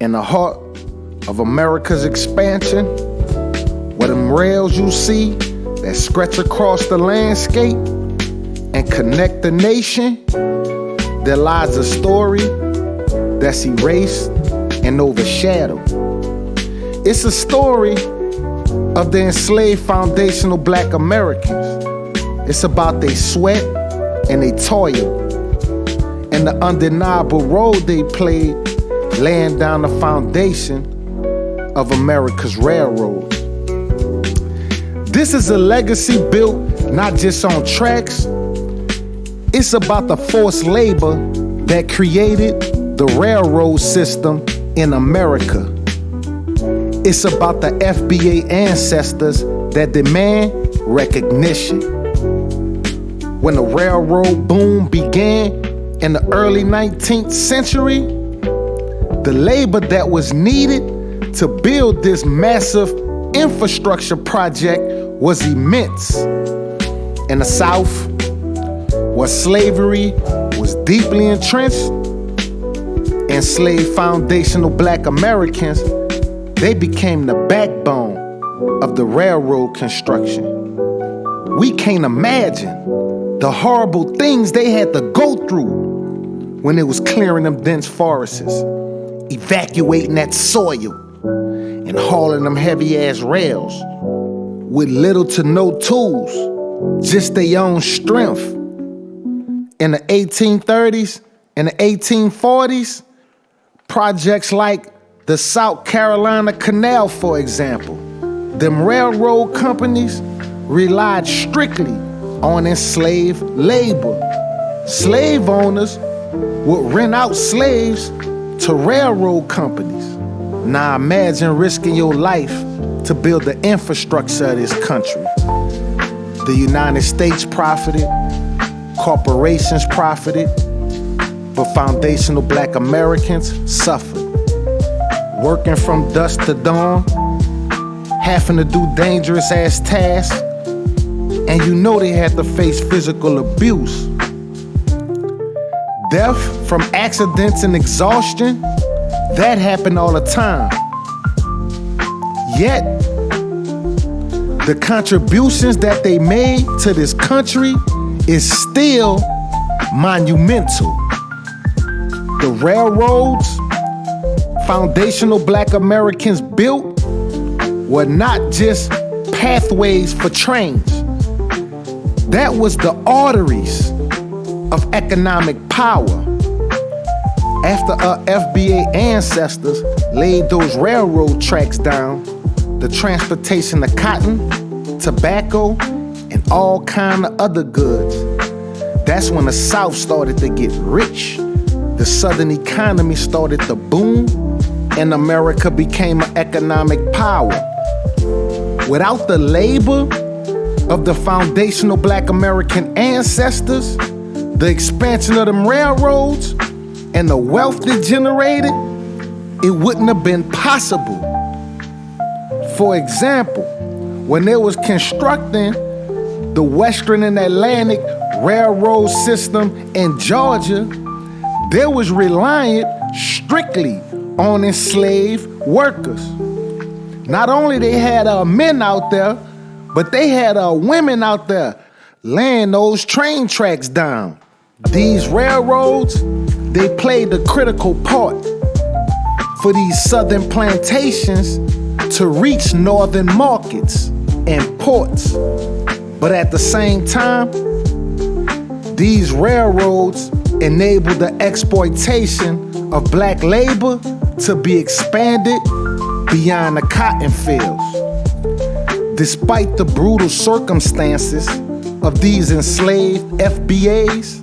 in the heart of America's expansion, where them rails you see that stretch across the landscape and connect the nation, there lies a story that's erased and overshadowed. It's a story of the enslaved foundational Black Americans. It's about their sweat and their toil and the undeniable role they played laying down the foundation of America's railroads. This is a legacy built not just on tracks. It's about the forced labor that created the railroad system in America. It's about the FBA ancestors that demand recognition. When the railroad boom began in the early 19th century, the labor that was needed to build this massive infrastructure project was immense. In the South, where slavery was deeply entrenched, enslaved foundational Black Americans, they became the backbone of the railroad construction. We can't imagine the horrible things they had to go through when it was clearing them dense forests, evacuating that soil, and hauling them heavy-ass rails with little to no tools, just their own strength. In the 1830s and the 1840s, projects like the South Carolina Canal, for example, them railroad companies relied strictly on enslaved labor. Slave owners would rent out slaves to railroad companies. Now imagine risking your life to build the infrastructure of this country. The United States profited, corporations profited, but foundational Black Americans suffered. Working from dusk to dawn, having to do dangerous ass tasks, and you know they had to face physical abuse. Death from accidents and exhaustion, that happened all the time. Yet, the contributions that they made to this country is still monumental. The railroads foundational Black Americans built were not just pathways for trains. That was the arteries of economic power. After our FBA ancestors laid those railroad tracks down, the transportation of cotton, tobacco, and all kind of other goods, that's when the South started to get rich. The Southern economy started to boom, and America became an economic power. Without the labor of the foundational Black American ancestors, the expansion of them railroads, and the wealth they generated, it wouldn't have been possible. For example, when they was constructing the Western and Atlantic Railroad system in Georgia, they was reliant strictly on enslaved workers. Not only they had men out there, but they had women out there laying those train tracks down. These railroads, they played a critical part for these southern plantations to reach northern markets and ports. But at the same time, these railroads enabled the exploitation of Black labor to be expanded beyond the cotton fields. Despite the brutal circumstances of these enslaved FBAs,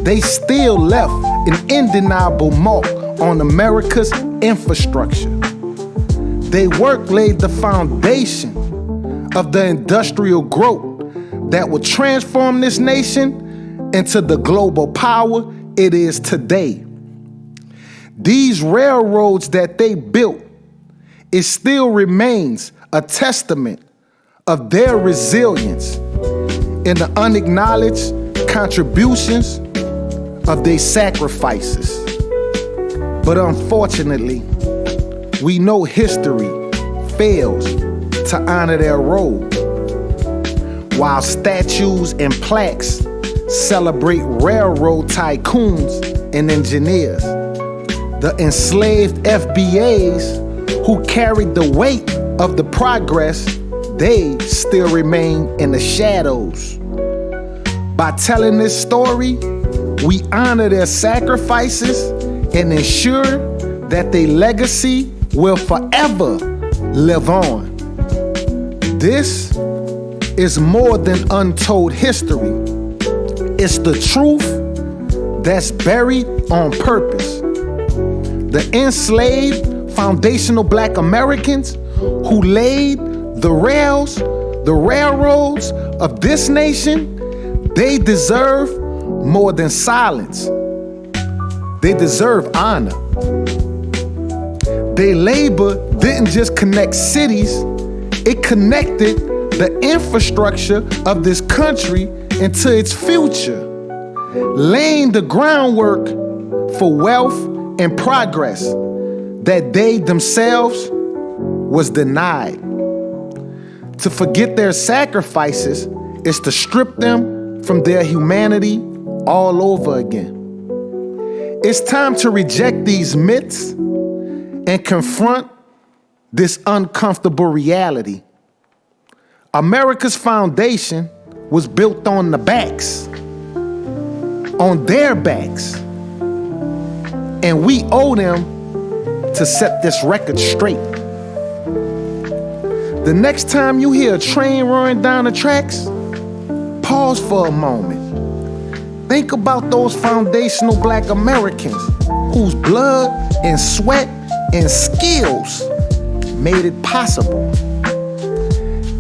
they still left an undeniable mark on America's infrastructure. Their work laid the foundation of the industrial growth that would transform this nation into the global power it is today. These railroads that they built, it still remains a testament of their resilience and the unacknowledged contributions of their sacrifices. But unfortunately, We know history fails to honor their role, while statues and plaques celebrate railroad tycoons and engineers. The enslaved FBAs who carried the weight of the progress, they still remain in the shadows. By telling this story, we honor their sacrifices and ensure that their legacy will forever live on. This is more than untold history. It's the truth that's buried on purpose. The enslaved foundational Black Americans who laid the railroads of this nation, they deserve more than silence. They deserve honor. Their labor didn't just connect cities, it connected the infrastructure of this country into its future, laying the groundwork for wealth and progress that they themselves was denied. To forget their sacrifices is to strip them from their humanity all over again. It's time to reject these myths and confront this uncomfortable reality. America's foundation was built on the backs, on their backs, and we owe them to set this record straight. The next time you hear a train roaring down the tracks, pause for a moment. Think about those foundational Black Americans whose blood and sweat and skills made it possible.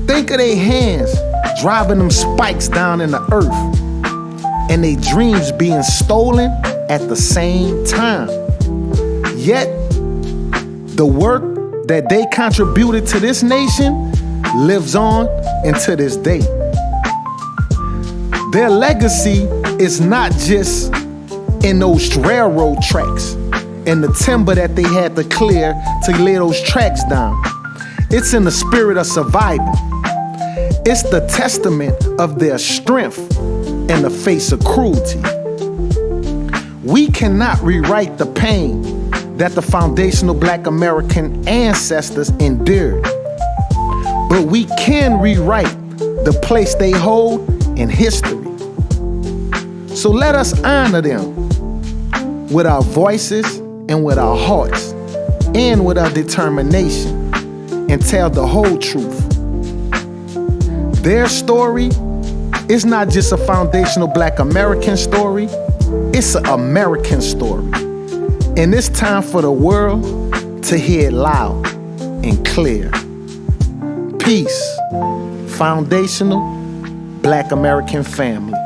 Think of their hands driving them spikes down in the earth and their dreams being stolen at the same time. Yet, the work that they contributed to this nation lives on into this day. Their legacy is not just in those railroad tracks and the timber that they had to clear to lay those tracks down. It's in the spirit of survival. It's the testament of their strength in the face of cruelty. We cannot rewrite the pain that the foundational Black American ancestors endured, but we can rewrite the place they hold in history. So let us honor them with our voices and with our hearts and with our determination and tell the whole truth. Their story is not just a foundational Black American story, it's an American story. And it's time for the world to hear it loud and clear. Peace, foundational Black American family.